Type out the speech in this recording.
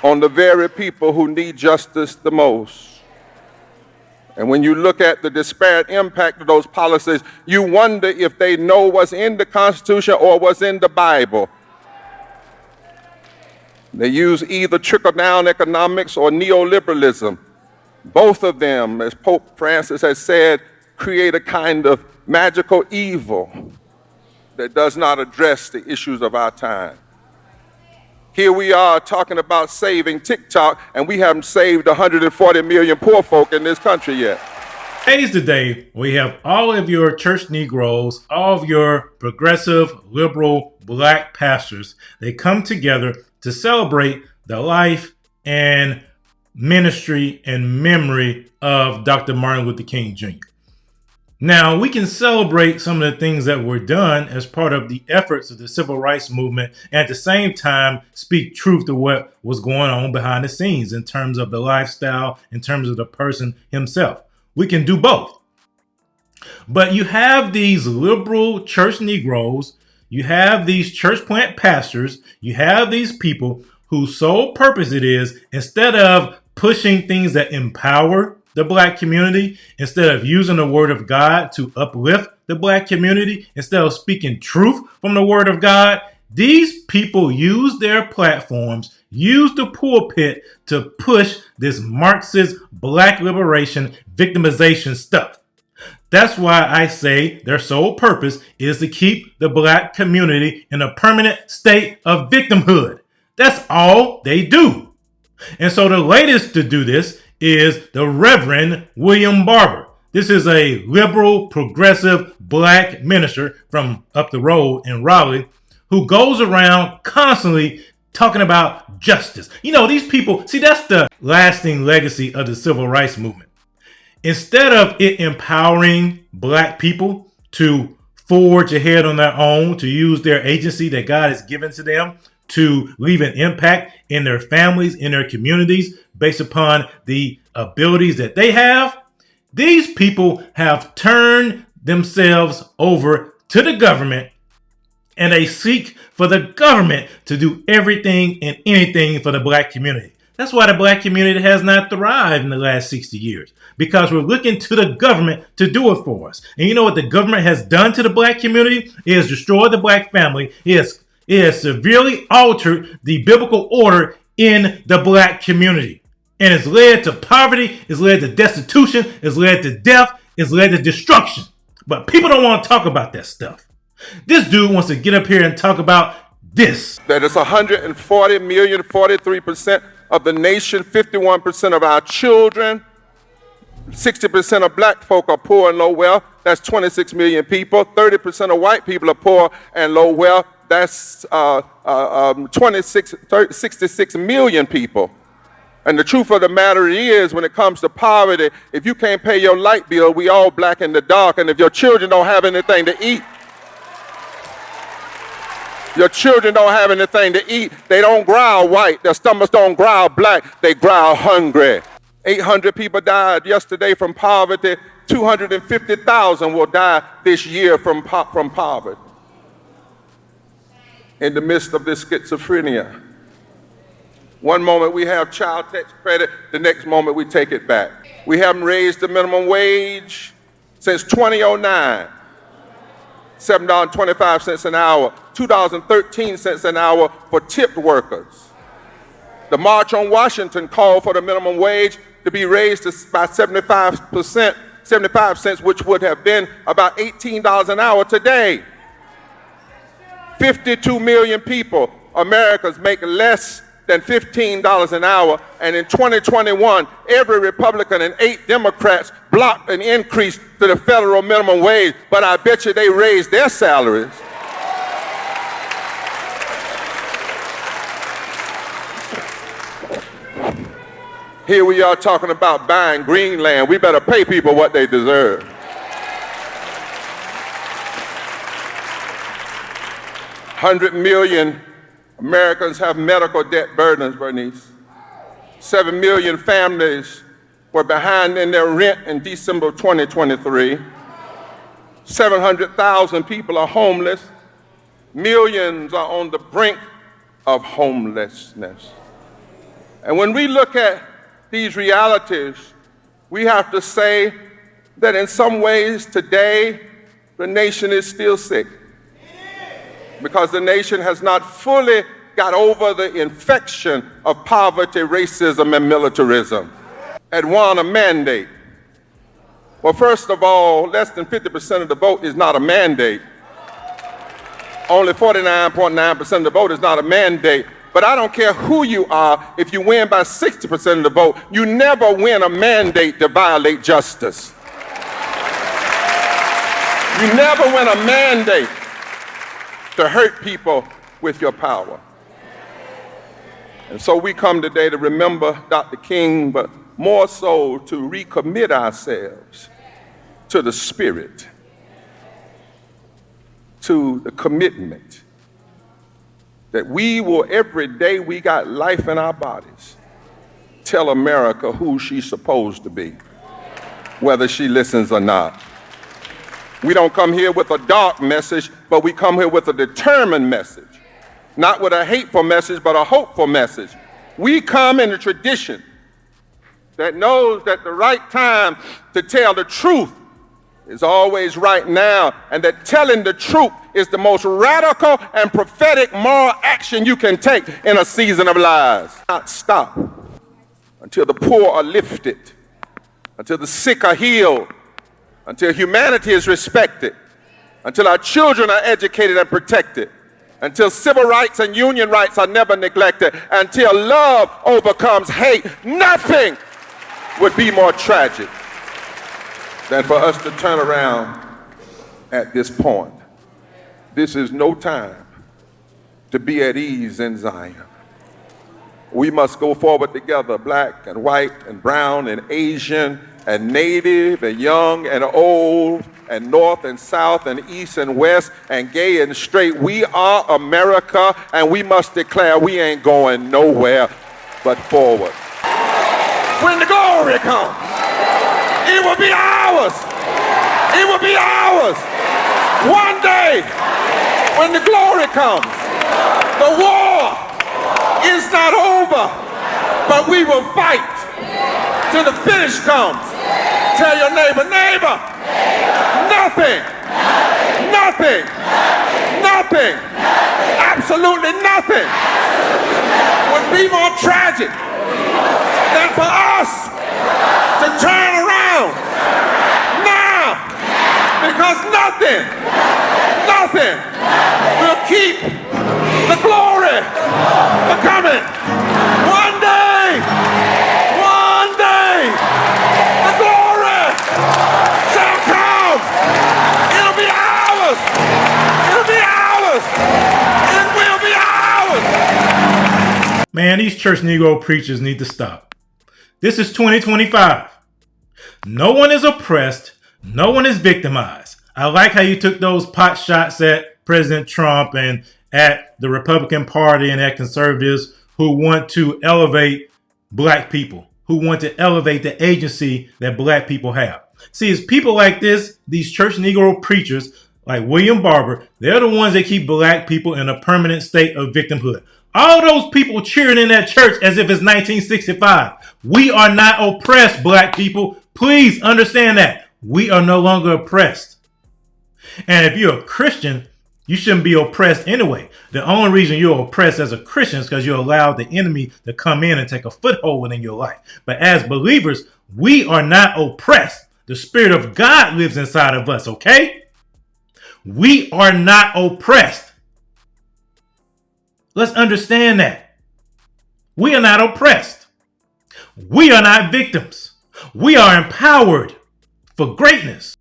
on the very people who need justice the most. And when you look at the disparate impact of those policies, you wonder if they know what's in the Constitution or what's in the Bible. They use either trickle-down economics or neoliberalism. Both of them, as Pope Francis has said, create a kind of magical evil that does not address the issues of our time. Here we are talking about saving TikTok, and we haven't saved 140 million poor folk in this country yet. Today's the day we have all of your church Negroes, all of your progressive, liberal, black pastors. They come together to celebrate the life and ministry and memory of Dr. Martin Luther King Jr. Now, we can celebrate some of the things that were done as part of the efforts of the civil rights movement, and at the same time speak truth to what was going on behind the scenes in terms of the lifestyle, in terms of the person himself. We can do both. But you have these liberal church Negroes, you have these church plant pastors, you have these people whose sole purpose it is, instead of pushing things that empower the black community, instead of using the word of God to uplift the black community, instead of speaking truth from the word of God, these people use their platforms, use the pulpit to push this Marxist black liberation victimization stuff. That's why I say their sole purpose is to keep the black community in a permanent state of victimhood. That's all they do. And so the latest to do this is the Reverend William Barber. This is a liberal, progressive black minister from up the road in Raleigh who goes around constantly talking about justice. You know, these people, see, that's the lasting legacy of the civil rights movement. Instead of it empowering black people to forge ahead on their own, to use their agency that God has given to them, to leave an impact in their families, in their communities, based upon the abilities that they have, these people have turned themselves over to the government, and they seek for the government to do everything and anything for the black community. That's why the black community has not thrived in the last 60 years, because we're looking to the government to do it for us. And you know what the government has done to the black community? It has destroyed the black family. It has severely altered the biblical order in the black community. And it's led to poverty, it's led to destitution, it's led to death, it's led to destruction. But people don't want to talk about that stuff. This dude wants to get up here and talk about this. That it's 140 million, 43% of the nation, 51% of our children, 60% of black folk are poor and low wealth. That's 26 million people. 30% of white people are poor and low wealth. That's 66 million people. And the truth of the matter is, when it comes to poverty, if you can't pay your light bill, we all black in the dark. And if your children don't have anything to eat, they don't growl white. Their stomachs don't growl black. They growl hungry. 800 people died yesterday from poverty. 250,000 will die this year from poverty. In the midst of this schizophrenia. One moment we have child tax credit, the next moment we take it back. We haven't raised the minimum wage since 2009. $7.25 an hour, $2.13 an hour for tipped workers. The March on Washington called for the minimum wage to be raised by 75 cents, which would have been about $18 an hour today. 52 million people, Americans, make less than $15 an hour, and in 2021, every Republican and 8 Democrats blocked an increase to the federal minimum wage, but I bet you they raised their salaries. Here we are talking about buying green land. We better pay people what they deserve. 100 million Americans have medical debt burdens, Bernice. 7 million families were behind in their rent in December 2023. 700,000 people are homeless. Millions are on the brink of homelessness. And when we look at these realities, we have to say that in some ways today, the nation is still sick because the nation has not fully got over the infection of poverty, racism, and militarism and want a mandate. Well, first of all, less than 50% of the vote is not a mandate. Only 49.9% of the vote is not a mandate. But I don't care who you are, if you win by 60% of the vote, you never win a mandate to violate justice. You never win a mandate to hurt people with your power. And so we come today to remember Dr. King, but more so to recommit ourselves to the spirit, to the commitment that we will, every day we got life in our bodies, tell America who she's supposed to be, whether she listens or not. We don't come here with a dark message, but we come here with a determined message. Not with a hateful message, but a hopeful message. We come in a tradition that knows that the right time to tell the truth is always right now, and that telling the truth is the most radical and prophetic moral action you can take in a season of lies. Not stop until the poor are lifted, until the sick are healed, until humanity is respected, until our children are educated and protected, until civil rights and union rights are never neglected, until love overcomes hate. Nothing would be more tragic than for us to turn around at this point. This is no time to be at ease in Zion. We must go forward together, black and white and brown and Asian and native and young and old and north and south and east and west and gay and straight. We are America, and we must declare we ain't going nowhere but forward. When the glory comes, it will be ours. It will be ours. One day, when the glory comes, the war is not over, but we will fight till the finish comes. Tell your neighbor, neighbor, nothing, absolutely nothing would be more tragic than for us to turn around now, because nothing will keep the glory from coming. One day, the glory shall come. It'll be ours. It'll be ours. It will be ours. Man, these church Negro preachers need to stop. This is 2025. No one is oppressed. No one is victimized. I like how you took those pot shots at President Trump and at the Republican Party and at conservatives who want to elevate black people, who want to elevate the agency that black people have. See, it's people like this, these church Negro preachers like William Barber, they're the ones that keep black people in a permanent state of victimhood. All those people cheering in that church as if it's 1965. We are not oppressed, black people. Please understand that. We are no longer oppressed. And if you're a Christian, you shouldn't be oppressed anyway. The only reason you're oppressed as a Christian is because you allowed the enemy to come in and take a foothold in your life. But as believers, we are not oppressed. The Spirit of God lives inside of us, okay? We are not oppressed. Let's understand that. We are not oppressed. We are not victims. We are empowered for greatness.